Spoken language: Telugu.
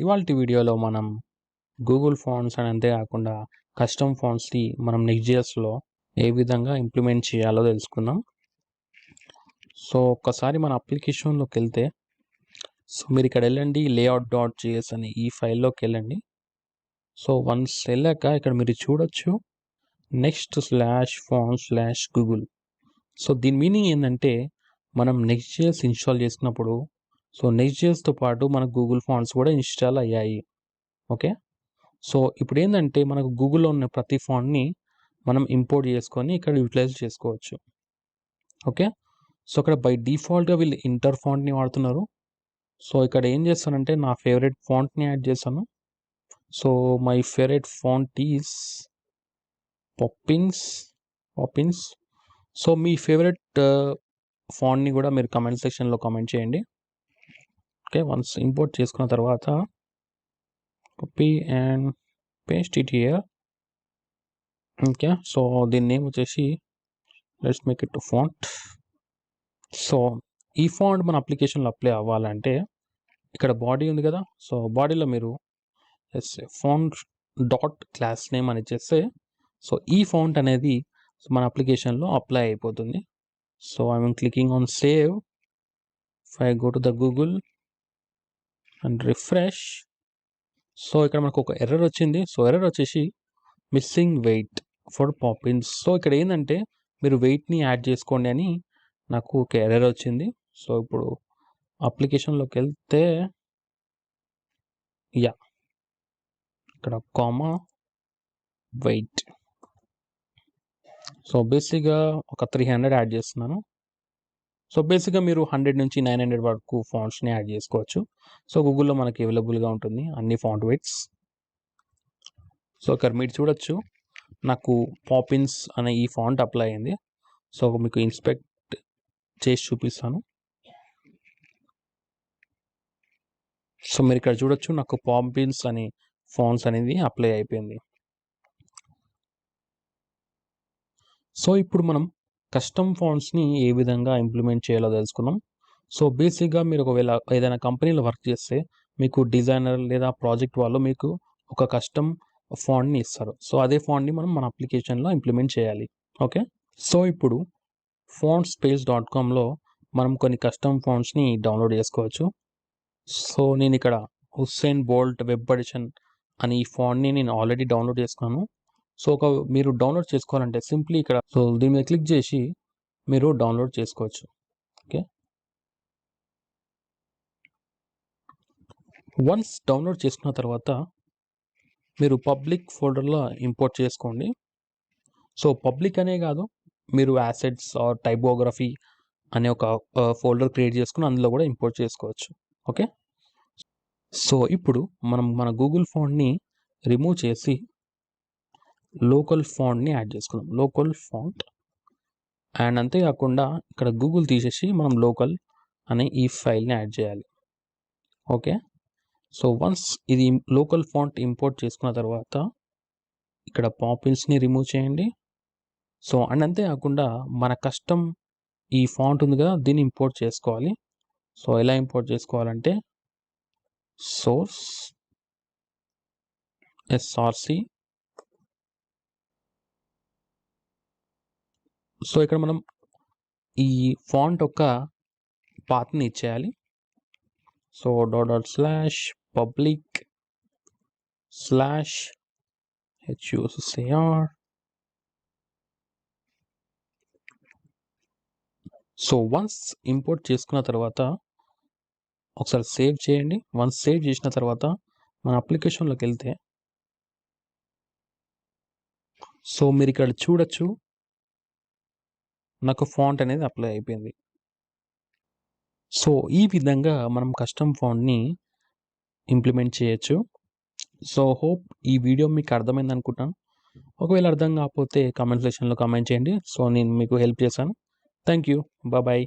ఇవాల్టి వీడియోలో మనం గూగుల్ ఫాంట్స్ అని అంతే కాకుండా కస్టమ్ ఫాంట్స్ని మనం నెక్స్ట్.js.లో ఏ విధంగా ఇంప్లిమెంట్ చేయాలో తెలుసుకుందాం. సో ఒక్కసారి మన అప్లికేషన్లోకి వెళ్తే మీరు ఇక్కడ వెళ్ళండి, layout.js అని ఈ ఫైల్లోకి వెళ్ళండి. సో వన్స్ వెళ్ళాక ఇక్కడ మీరు చూడొచ్చు next/font/google. సో దీని మీనింగ్ ఏంటంటే మనం నెక్స్ట్.js ఇన్స్టాల్ చేసినప్పుడు సో నెక్స్ట్.jsతో పాటు మనకు గూగుల్ ఫాంట్స్ కూడా ఇన్స్టాల్ అయ్యాయి. ఓకే, సో ఇప్పుడు ఏంటంటే మనకు గూగుల్లో ఉన్న ప్రతి ఫాంట్ని మనం ఇంపోర్ట్ చేసుకొని ఇక్కడ యూటిలైజ్ చేసుకోవచ్చు. ఓకే, సో ఇక్కడ బై డిఫాల్ట్గా వీళ్ళు ఇంటర్ ఫాంట్ని వాడుతున్నారు. సో ఇక్కడ ఏం చేస్తానంటే నా ఫేవరెట్ ఫాంట్ని యాడ్ చేశాను. So my favourite font is Poppins. So మీ ఫేవరెట్ ఫాంట్ని కూడా మీరు కమెంట్ సెక్షన్లో కామెంట్ చేయండి. ఓకే, వన్స్ ఇంపోర్ట్ చేసుకున్న తర్వాత copy and paste it here. Okay, so దీని నేమ్ వచ్చేసి let's make it font. So ఈ ఫాంట్ మన అప్లికేషన్లో అప్లై అవ్వాలంటే ఇక్కడ బాడీ ఉంది కదా, సో బాడీలో మీరు ఫాంట్ డాట్ క్లాస్ నేమ్ అని ఇచ్చేస్తే సో ఈ ఫాంట్ అనేది మన అప్లికేషన్లో అప్లై అయిపోతుంది. So I'm clicking on save. If I go to the Google and refresh, so ఇక్కడ మనకు ఒక ఎర్రర్ వచ్చింది. సో ఎర్రర్ వచ్చేసి missing weight for Poppins. So ఇక్కడ ఏంటంటే మీరు వెయిట్ని యాడ్ చేసుకోండి అని నాకు ఒక ఎర్రర్ వచ్చింది. సో ఇప్పుడు అప్లికేషన్లోకి వెళ్తే ఇక్కడ కామా వెయిట్. సో బేసిక్గా ఒక 300 యాడ్ చేస్తున్నాను. సో బేసిక్గా మీరు 100 నుంచి 900 వరకు ఫాంట్స్ని యాడ్ చేసుకోవచ్చు. సో గూగుల్లో మనకి అవైలబుల్గా ఉంటుంది అన్ని ఫాంట్ వెయిట్స్. సో ఇక్కడ మీరు చూడొచ్చు నాకు పాపిన్స్ అనే ఈ ఫాంట్ అప్లై అయింది. సో మీకు ఇన్స్పెక్ట్ చేసి చూపిస్తాను. సో మీరు ఇక్కడ చూడొచ్చు నాకు పాపిన్స్ అనే ఫాంట్స్ అనేది అప్లై అయిపోయింది. సో ఇప్పుడు మనం కస్టమ్ ఫాంట్స్ని ఏ విధంగా ఇంప్లిమెంట్ చేయాలో తెలుసుకుందాం. సో బేసిక్గా మీరు ఒకవేళ ఏదైనా కంపెనీలో వర్క్ చేస్తే మీకు డిజైనర్ లేదా ప్రాజెక్ట్ వాళ్ళు మీకు ఒక కస్టమ్ ఫాంట్ని ఇస్తారు. సో అదే ఫాంట్ని మనం మన అప్లికేషన్లో ఇంప్లిమెంట్ చేయాలి. ఓకే, సో ఇప్పుడు fontspace.comలో మనం కొన్ని కస్టమ్ ఫాంట్స్ని డౌన్లోడ్ చేసుకోవచ్చు. సో నేను ఇక్కడ హుస్సేన్ బోల్ట్ వెబ్ ఎడిషన్ అని ఈ ఫాంట్ని నేను ఆల్రెడీ డౌన్లోడ్ చేసుకున్నాను. సో మీరు డౌన్లోడ్ చేసుకోవాలంటే సింప్లీ ఇక్కడ సో దీని మీద క్లిక్ చేసి మీరు డౌన్లోడ్ చేసుకోవచ్చు. ఓకే, వన్స్ డౌన్లోడ్ చేసుకున్న తర్వాత మీరు పబ్లిక్ ఫోల్డర్లో ఇంపోర్ట్ చేసుకోండి. సో పబ్లిక్ అనే కాదు, మీరు యాసెట్స్ ఆర్ టైపోగ్రఫీ అనే ఒక ఫోల్డర్ క్రియేట్ చేసుకుని అందులో కూడా ఇంపోర్ట్ చేసుకోవచ్చు. ఓకే, సో ఇప్పుడు మనం మన గూగుల్ ఫాంట్ని రిమూవ్ చేసి లోకల్ ఫాంట్ని యాడ్ చేసుకుందాం. లోకల్ ఫాంట్ అండ్ అంతేకాకుండా ఇక్కడ గూగుల్ తీసేసి మనం లోకల్ అనే ఈ ఫైల్ని యాడ్ చేయాలి. ఓకే, సో వన్స్ ఇది లోకల్ ఫాంట్ ఇంపోర్ట్ చేసుకున్న తర్వాత ఇక్కడ పాపిన్స్ని రిమూవ్ చేయండి. సో అండ్ అంతేకాకుండా మన కస్టమ్ ఈ ఫాంట్ ఉంది కదా దీన్ని ఇంపోర్ట్ చేసుకోవాలి. సో ఎలా ఇంపోర్ట్ చేసుకోవాలంటే సోర్స్ src. సో ఇక్కడ మనం ఈ ఫాంట్ యొక్క పాత్ని ఇచ్చేయాలి. So ./public/huscr. So once import చేసుకున్న తర్వాత ఒకసారి సేవ్ చేయండి. వన్స్ సేవ్ చేసిన తర్వాత మన అప్లికేషన్లోకి వెళ్తే సో మీరు ఇక్కడ చూడొచ్చు నాకు ఫాంట్ అనేది అప్లై అయిపోయింది. సో ఈ విధంగా మనం కస్టమ్ ఫాంట్ని ఇంప్లిమెంట్ చేయొచ్చు. సో హోప్ ఈ వీడియో మీకు అర్థమైంది అనుకుంటాను. ఒకవేళ అర్థం కాకపోతే కామెంట్ సెక్షన్లో కామెంట్ చేయండి. సో నేను మీకు హెల్ప్ చేశాను. Thank you, bye.